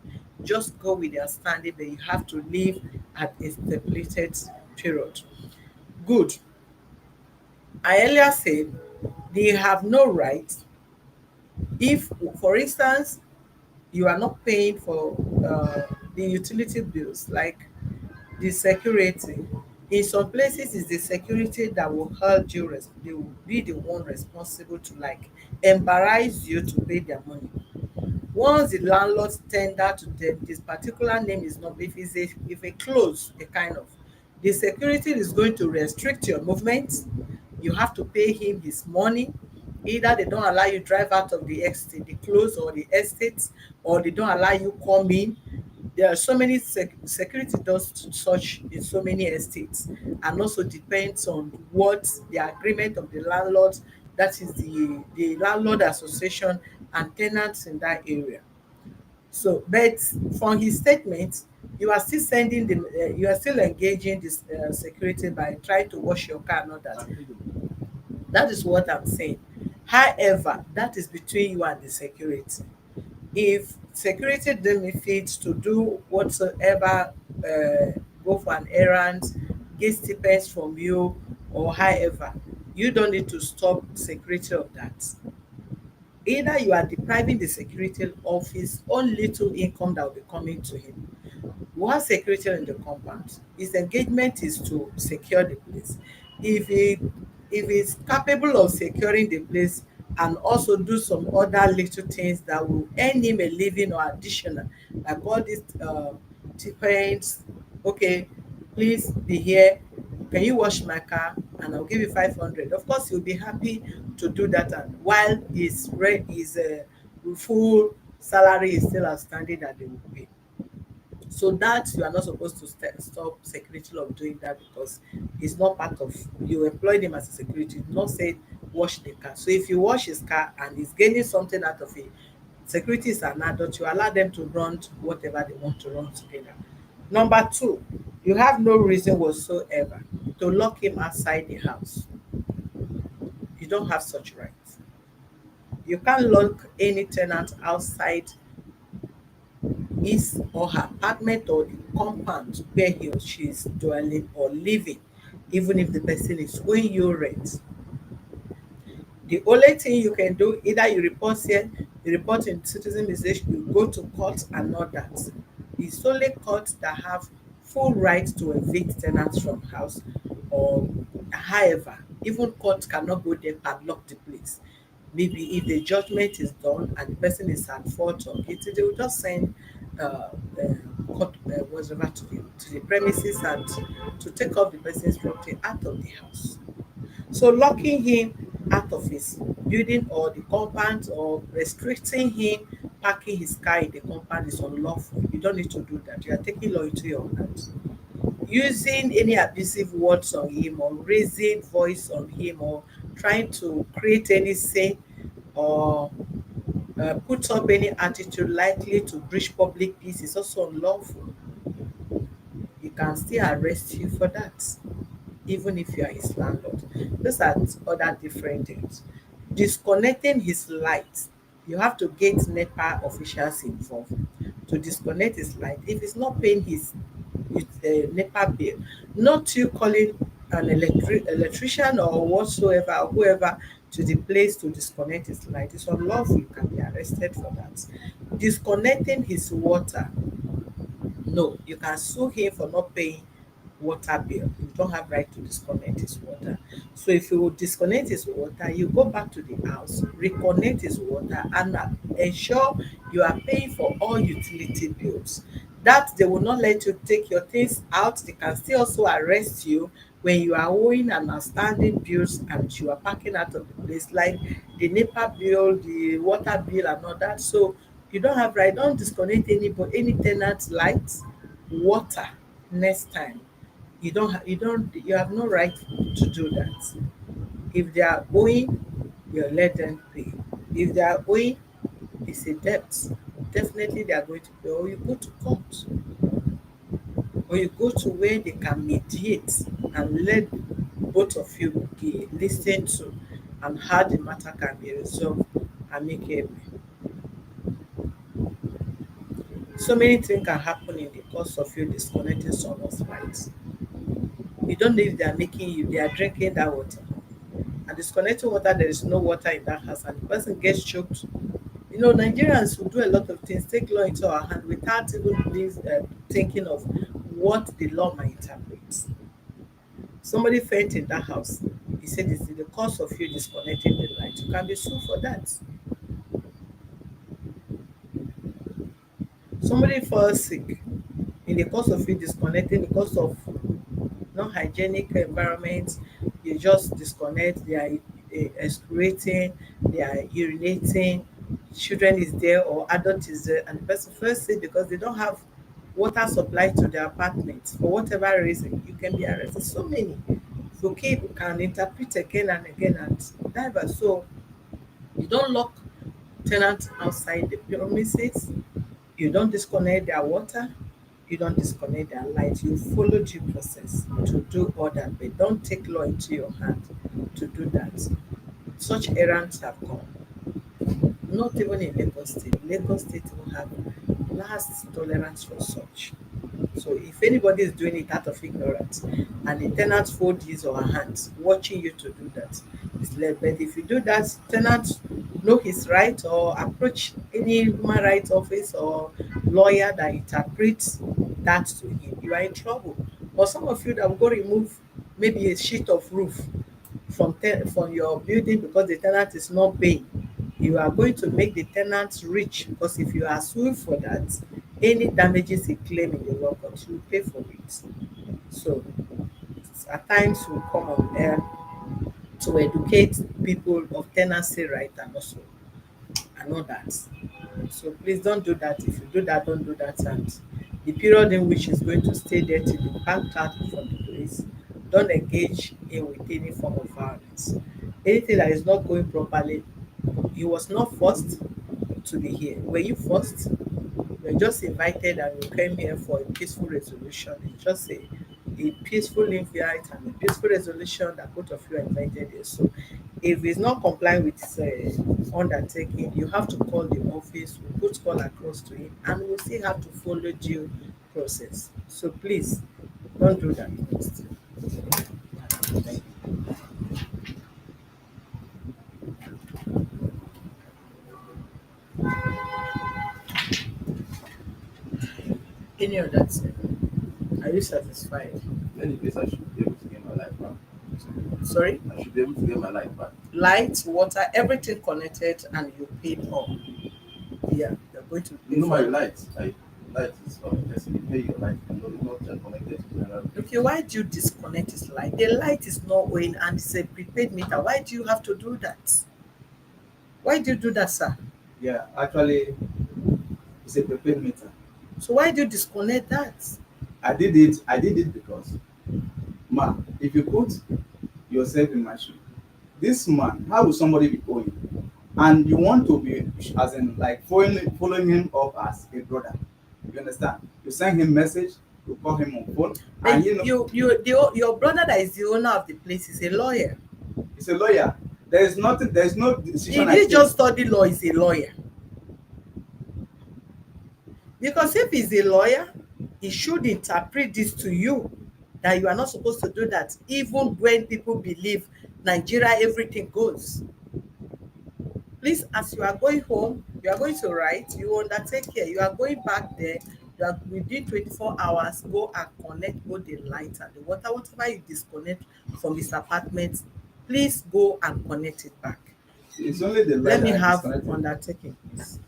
just go with their standing, that you have to leave at a stipulated period. Good. I earlier said they have no right. If, for instance, you are not paying for the utility bills, like the security, in some places it's the security that will hold you, they will be the one responsible to, like, embarrass you to pay their money. Once the landlord tender to them, this particular name is not, if a close, a kind of, the security is going to restrict your movement. You have to pay him his money. Either they don't allow you drive out of the estate, the close or the estate, or they don't allow you come in. There are so many security does such in so many estates, and also depends on what the agreement of the landlord, that is the landlord association and tenants in that area. So, but from his statement, you are still sending the you are still engaging this security by trying to wash your car and all that. That is what I'm saying. However, that is between you and the security. If security deem it fit to do whatsoever, go for an errand, get stipends from you, or however, you don't need to stop security of that. Either you are depriving the security of his own little income that will be coming to him. We have security in the compound. His engagement is to secure the place. If he if he's capable of securing the place and also do some other little things that will earn him a living or additional, like all these stipends, okay, please be here, can you wash my car and I'll give you 500. Of course he'll be happy to do that, and while his full salary is still outstanding that they will pay. So that you are not supposed to stop security of doing that, because it's not part of, you employed him as a security, you did not say wash the car. So if you wash his car and he's gaining something out of it, security is an adult, you allow them to run whatever they want to run together. Number two, you have no reason whatsoever to lock him outside the house. You don't have such rights. You can't lock any tenant outside his or her apartment or the compound where he or she is dwelling or living, even if the person is owing you rent. The only thing you can do, either you report here, you report in citizen association, you go to court and all that. It's only courts that have full right to evict tenants from house, or however, even court cannot go there and lock the place. Maybe if the judgment is done and the person is at fault or guilty, they will just send court whatever to the premises and to take off the person's property out of the house. So locking him out of his building or the compound, or restricting him parking his car in the compound is unlawful. You don't need to do that. You are taking law into your hands. Using any abusive words on him or raising voice on him or trying to create any say or put up any attitude likely to breach public peace is also unlawful. He can still arrest you for that, even if you are his landlord. Those are other different things. Disconnecting his light, you have to get NEPA officials involved to disconnect his light. If he's not paying his NEPA bill, not you calling an electrician or whatsoever, or whoever to the place to disconnect his light. It's unlawful. You can be arrested for that. Disconnecting his water, no, you can sue him for not paying water bill. You don't have right to disconnect his water. So if you disconnect his water, you go back to the house, reconnect his water, and ensure you are paying for all utility bills. That they will not let you take your things out. They can still also arrest you when you are owing an outstanding bills and you are packing out of the place, like the NEPA bill, the water bill, and all that. So you don't have right. Don't disconnect any tenant light, water next time. You have no right to do that. If they are owing, you let them pay. If they are owing, it's a debt. Definitely they are going to pay. Or you go to court, or you go to where they can mediate and let both of you be listened to and how the matter can be resolved amicably. So many things can happen in the course of you disconnecting someone's rights. You don't know if they are making you, they are drinking that water. And disconnecting water, there is no water in that house, and the person gets choked. Nigerians will do a lot of things, take law into our hand without even thinking of what the law might interpret. Somebody faint in that house. He said it's the cause of you disconnecting the light. You can be sued for that. Somebody falls sick in the course of you disconnecting because of non-hygienic environment. You just disconnect. They are excreting, they are urinating, children is there or adult is there, and the person first sick because they don't have water supply to their apartment for whatever reason. You can be arrested. So many. So keep can interpret again and again and divers. So you don't lock tenants outside the premises. You don't disconnect their water. You don't disconnect their light. You follow due process to do all that, but don't take law into your hand to do that. Such errands have come. Not even in Lagos State. Lagos State will have last tolerance for such. So if anybody is doing it out of ignorance and the tenant fold his or her hands watching you to do that, it's led. But if you do that, tenant know his right or approach any human rights office or lawyer that interprets that to him, you are in trouble. Or some of you that will go remove maybe a sheet of roof from your building because the tenant is not paying, you are going to make the tenant rich, because if you are sued for that, any damages he claim in the law court, you will pay for it. So at times we come on air to educate people of tenancy right and all that. So please don't do that. If you do that, don't do that. And the period in which is going to stay there till you packed out from the place, don't engage in with any form of violence. Anything that is not going properly, you was not forced to be here. Were you forced? You were just invited and you came here for a peaceful resolution. It's just a peaceful invite and a peaceful resolution that both of you are invited here. So if it's not complying with undertaking, you have to call the office, we put call across to him, and we'll still have to follow due process. So please don't do that next. Thank you. Any other thing? Are you satisfied? In any case, I should be able to get my life back. Sorry? I should be able to get my life back. Light, water, everything connected, and you paid all. Yeah, you're going to pay You know my for it. light is you pay your light, not connected to another. Okay, why do you disconnect his light? The light is not owing and it's a prepaid meter. Why do you have to do that? Why do you do that, sir? Yeah, actually, It's a prepaid meter. So why do you disconnect that? I did it because, ma, if you put yourself in my shoe, this man, how will somebody be owing? And you want to be, as in like following him up as a brother. You understand? You send him message, you call him on phone, and But you know your brother that is the owner of the place is a lawyer. he's a lawyer. There is nothing, there is no decision He I didn't take. just study law, he's a lawyer. Because if he's a lawyer, he should interpret this to you that you are not supposed to do that, even when people believe Nigeria everything goes. Please, as you are going home, you are going to write, you undertake care, you are going back there, you are within 24 hours, go and connect both the light and the water, whatever you disconnect from his apartment, please go and connect it back. It's only the light Let me that I have disconnected. undertaking, please.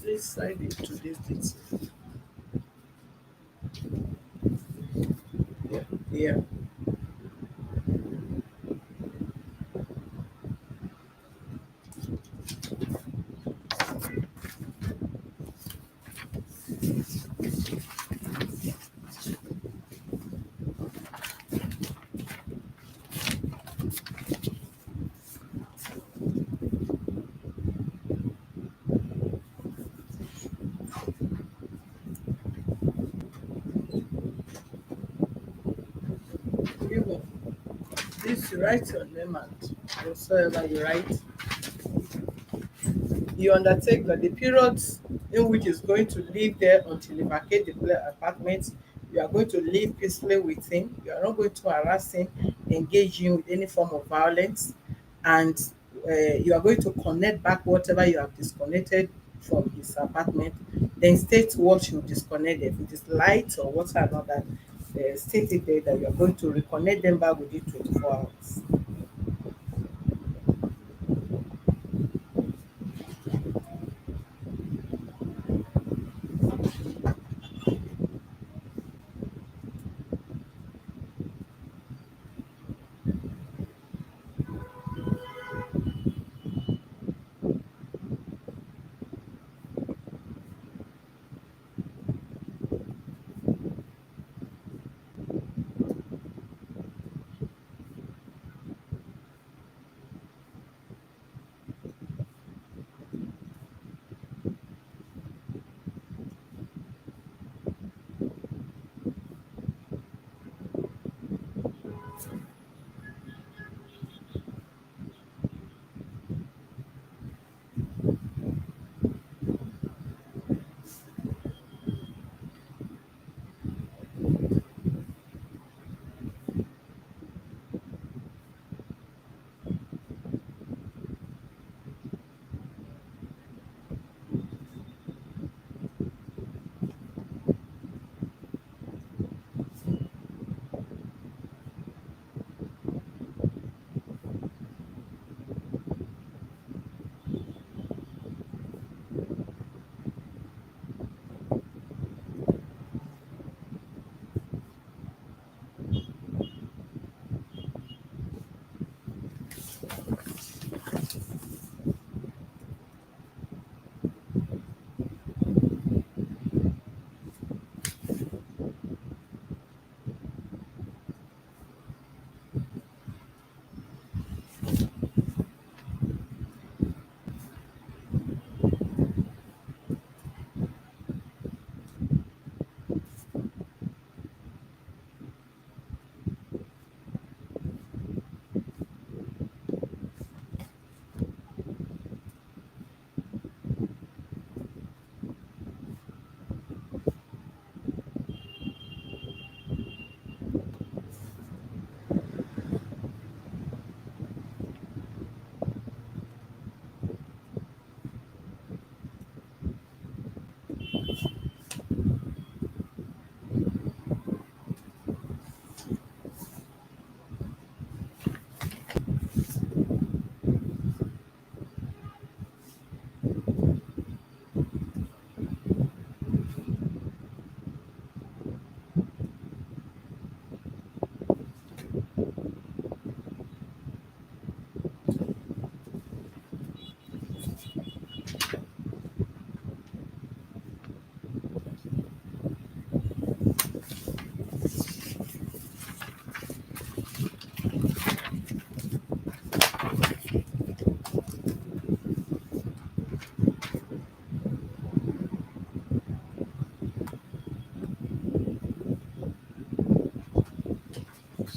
Please sign it to this date. Yeah. Yeah. Even this you write your name and whatsoever you write, you undertake that the periods in which is going to live there until you vacate the apartment, you are going to live peacefully with him, you are not going to harass him, engage him with any form of violence, and you are going to connect back whatever you have disconnected from his apartment, then state what you disconnected. If it is light or water and all that, state it there that you are going to reconnect them back within 24 hours.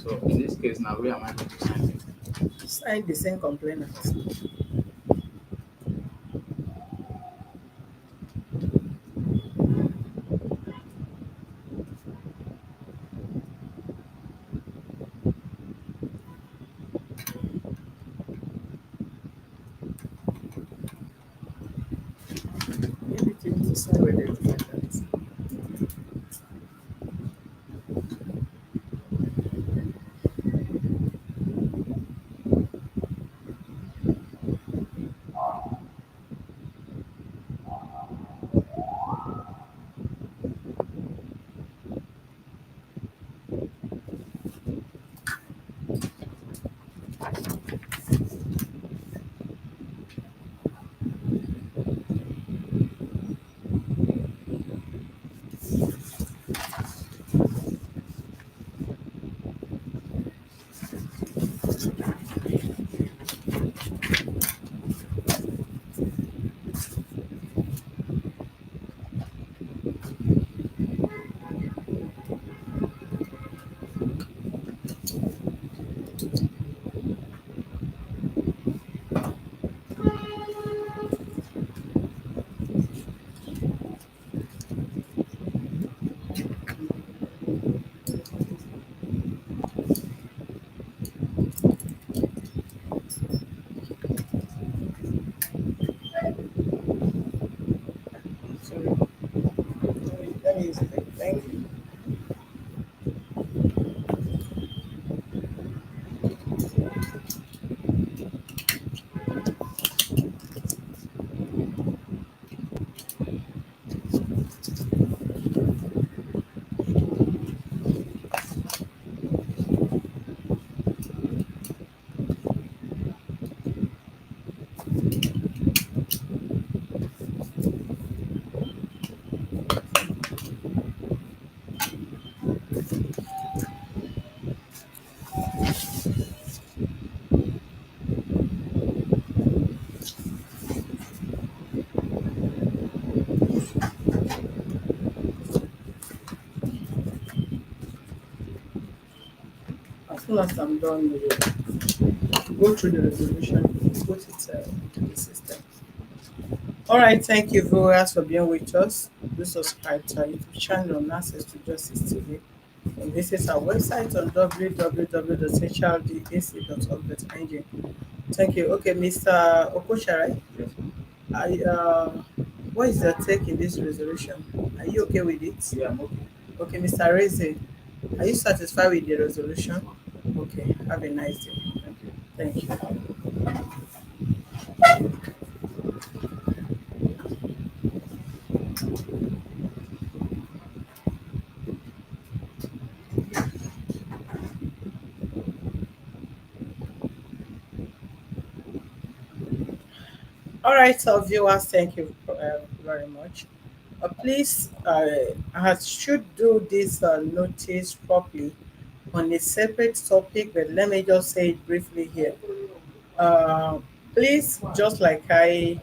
So in this case now, where am I going to sign it? Sign the same complainant. Maybe you need to sign with the defendant. Sorry. Let me use it. Thank you. As soon as I'm done, we will go through the resolution, put it into the system. All right, thank you, viewers, for being with us. Do subscribe to our YouTube channel on Access to Justice TV and visit our website on www.hrdac.org.ng. Thank you. Okay, Mr. Ockocha, right? Yes, ma'am. I, what is your take in this resolution? Are you okay with it? Yeah, I'm okay. Okay, Mr. Arirnze, are you satisfied with the resolution? Okay, have a nice day. Thank you. Thank you. All right, so viewers, thank you very much. Please, I should do this notice properly on a separate topic, but let me just say it briefly here. Uh, Please, just like I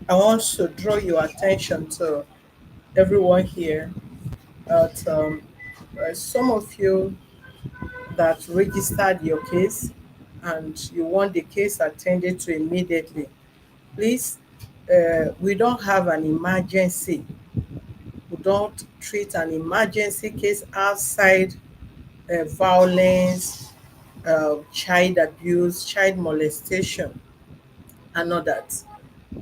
want to draw your attention to everyone here that some of you that registered your case and you want the case attended to immediately, please, we don't have an emergency. We don't treat an emergency case outside violence, child abuse, child molestation, and all that.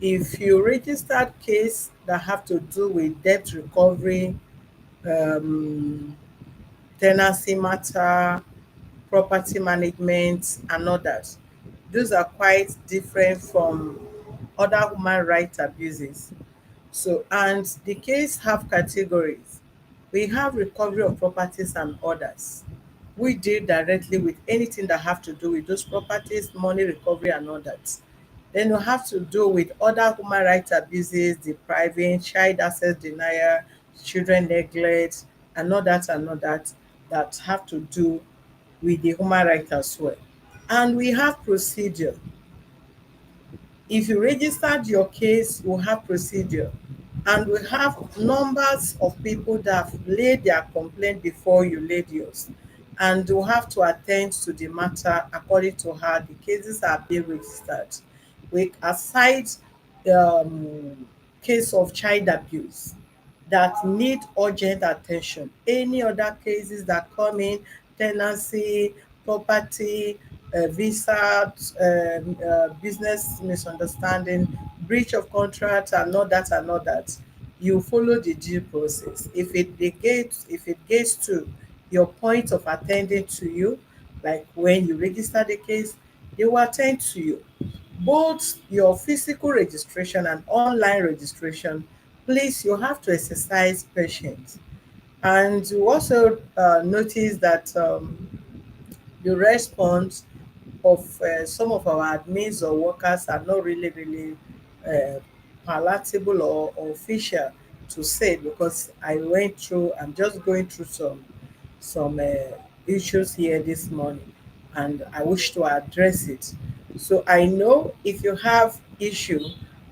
If you registered case that have to do with debt recovery, um, tenancy matter, property management, and others, those are quite different from other human rights abuses. So, and the case have categories. We have recovery of properties and others. We deal directly with anything that have to do with those properties, money recovery and others. Then we have to do with other human rights abuses, depriving, child access denial, children neglect, and others that have to do with the human right as well. And we have procedure. If you registered your case, you have procedure. And we have numbers of people that have laid their complaint before you laid yours. And you have to attend to the matter according to how the cases are being registered. We aside case of child abuse that need urgent attention. Any other cases that come in, tenancy, property, visa, business misunderstanding, breach of contract, and all that and all that, you follow the due process. If it gets to your point of attending to you, like when you register the case, they will attend to you. Both your physical registration and online registration, please, you have to exercise patience. And you also notice that the response of some of our admins or workers are not really uh, palatable or official to say, because I'm just going through some issues here this morning, and I wish to address it. So I know if you have issue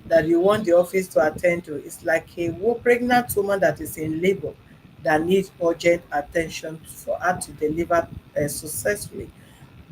that you want the office to attend to, it's like a pregnant woman that is in labor that needs urgent attention for her to deliver successfully.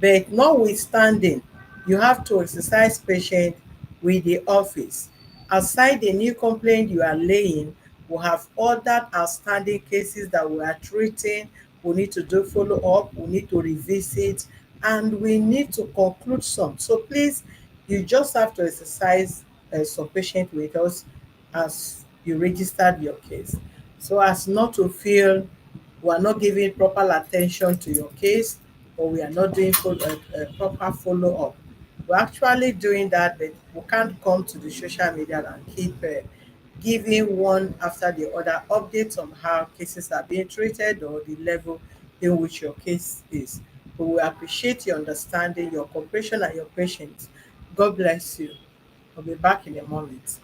But notwithstanding, you have to exercise patience with the office. Aside the new complaint you are laying, we have other outstanding cases that we are treating. We need to do follow up, we need to revisit, and we need to conclude some. So please, you just have to exercise some patience with us as you registered your case, so as not to feel we are not giving proper attention to your case, or we are not doing proper follow up. We're actually doing that, but we can't come to the social media and keep giving one after the other updates on how cases are being treated or the level in which your case is. But we appreciate your understanding, your cooperation, and your patience. God bless you. I'll be back in a moment.